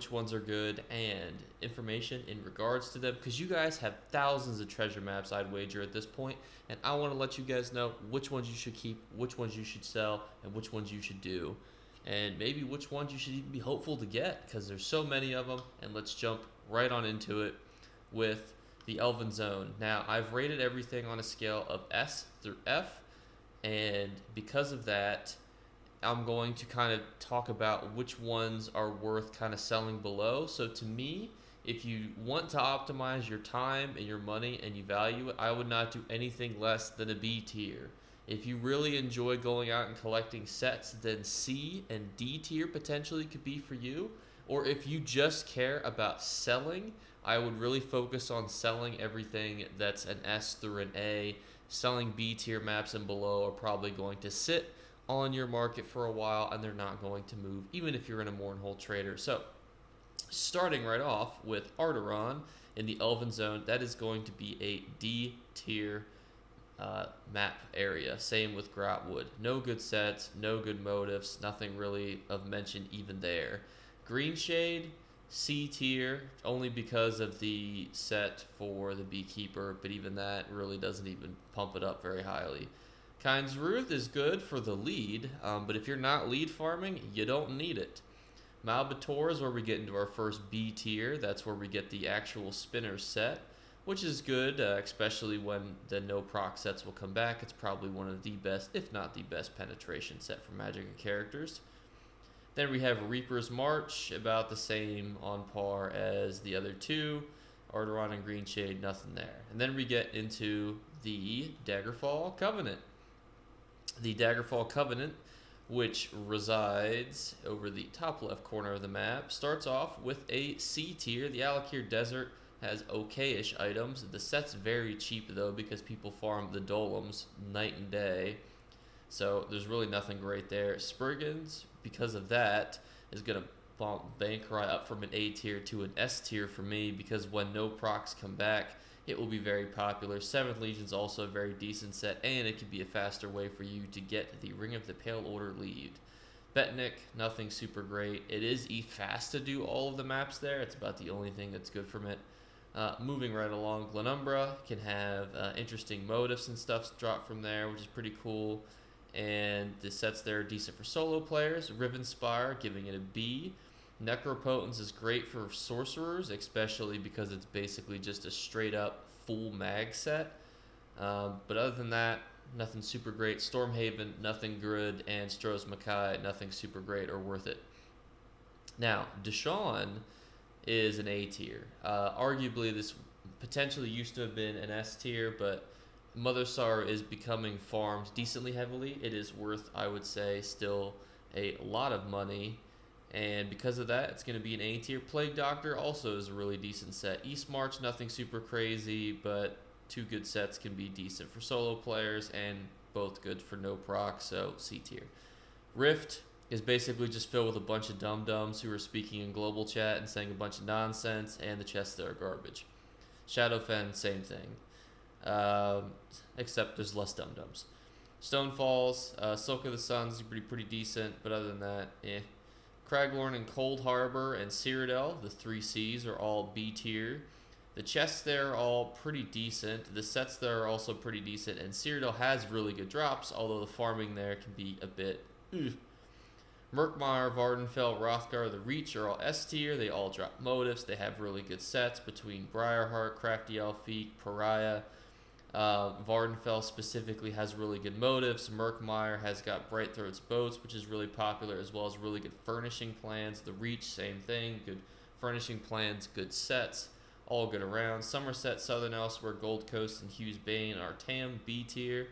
which ones are good and information in regards to them, because you guys have thousands of treasure maps, I'd wager, at this point, and I want to let you guys know which ones you should keep, which ones you should sell, and which ones you should do, and maybe which ones you should even be hopeful to get, because there's so many of them. And let's jump right on into it with the Elven Zone. Now, I've rated everything on a scale of S through F, and because of that, I'm going to kind of talk about which ones are worth kind of selling below. So to me, if you want to optimize your time and your money and you value it, I would not do anything less than a B tier. If you really enjoy going out and collecting sets, then C and D tier potentially could be for you. Or if you just care about selling, I would really focus on selling everything that's an S through an A. Selling B tier maps and below are probably going to sit on your market for a while, and they're not going to move, even if you're in a Mournhold trader. So, starting right off with Arteron in the Elven Zone, that is going to be a D tier map area. Same with Grotwood. No good sets, no good motifs, nothing really of mention even there. Greenshade, C tier, only because of the set for the Beekeeper, but even that really doesn't even pump it up very highly. Kind's Ruth is good for the lead, but if you're not lead farming, you don't need it. Malbator is where we get into our first B tier. That's where we get the actual spinner set, which is good, especially when the no proc sets will come back. It's probably one of the best, if not the best, penetration set for Magic and characters. Then we have Reaper's March, about the same on par as the other two. Arteron and Greenshade, nothing there. And then we get into the Daggerfall Covenant. The Daggerfall Covenant, which resides over the top left corner of the map, starts off with a C tier. The Alakir Desert has okay-ish items. The set's very cheap, though, because people farm the Dolems night and day. So there's really nothing great there. Spriggans, because of that, is going to bump Bankrai up from an A tier to an S tier for me, because when no procs come back, it will be very popular. 7th Legion's also a very decent set, and it could be a faster way for you to get the Ring of the Pale Order lead. Betnik, nothing super great. It is fast to do all of the maps there. It's about the only thing that's good from it. Moving right along, Glenumbra can have interesting motifs and stuff drop from there, which is pretty cool. And the sets there are decent for solo players. Rivenspire, giving it a B. Necropotence is great for sorcerers, especially because it's basically just a straight up full mag set. But other than that, nothing super great. Stormhaven, nothing good. And Stros Makai, nothing super great or worth it. Now, Deshaun is an A tier. Arguably, this potentially used to have been an S tier, but Mother Sorrow is becoming farmed decently heavily. It is worth, I would say, still a lot of money. And because of that, it's going to be an A tier. Plague Doctor also is a really decent set. East March, nothing super crazy, but two good sets can be decent for solo players and both good for no proc, so C tier. Rift is basically just filled with a bunch of dum-dums who are speaking in global chat and saying a bunch of nonsense, and the chests there are garbage. Shadowfen, same thing. Except there's less dum-dums. Stonefalls, Silk of the Suns is pretty decent, but other than that, eh. Craglorn and Cold Harbor and Cyrodiil, the 3 Cs, are all B tier. The chests there are all pretty decent. The sets there are also pretty decent, and Cyrodiil has really good drops, although the farming there can be a bit Murkmire, Vardenfell, Hrothgar, the Reach are all S tier. They all drop motifs. They have really good sets between Briarheart, Crafty Elfique, Pariah. Vardenfell specifically has really good motifs. Murkmire has got Brightthroat's Boats, which is really popular, as well as really good furnishing plans. The Reach, same thing. Good furnishing plans, good sets, all good around. Somerset, Southern Elsewhere, Gold Coast, and Hughes Bane are TAM, B tier.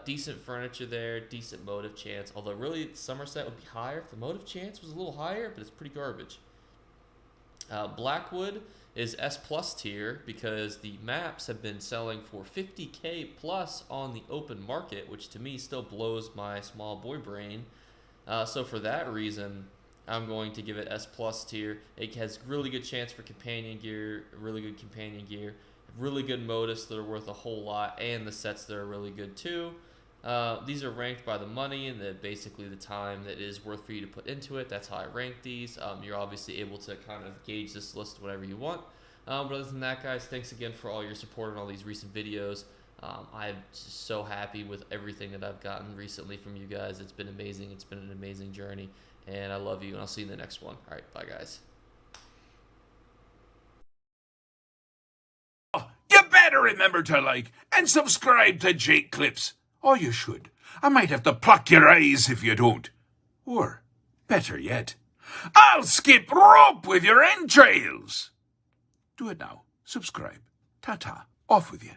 Decent furniture there, decent motive chance. Although really Somerset would be higher if the motive chance was a little higher, but it's pretty garbage. Blackwood is S plus tier because the maps have been selling for 50k plus on the open market, which to me still blows my small boy brain. So for that reason, I'm going to give it S plus tier. It has really good chance for companion gear, really good companion gear, really good motifs that are worth a whole lot, and the sets that are really good too. These are ranked by the money and basically the time that is worth for you to put into it. That's how I rank these. You're obviously able to kind of gauge this list whatever you want. But other than that, guys, thanks again for all your support on all these recent videos. I'm just so happy with everything that I've gotten recently from you guys. It's been amazing. It's been an amazing journey. And I love you, and I'll see you in the next one. All right, bye, guys. You better remember to like and subscribe to Jake Clips. Or you should. I might have to pluck your eyes if you don't. Or, better yet, I'll skip rope with your entrails. Do it now. Subscribe. Ta-ta. Off with you.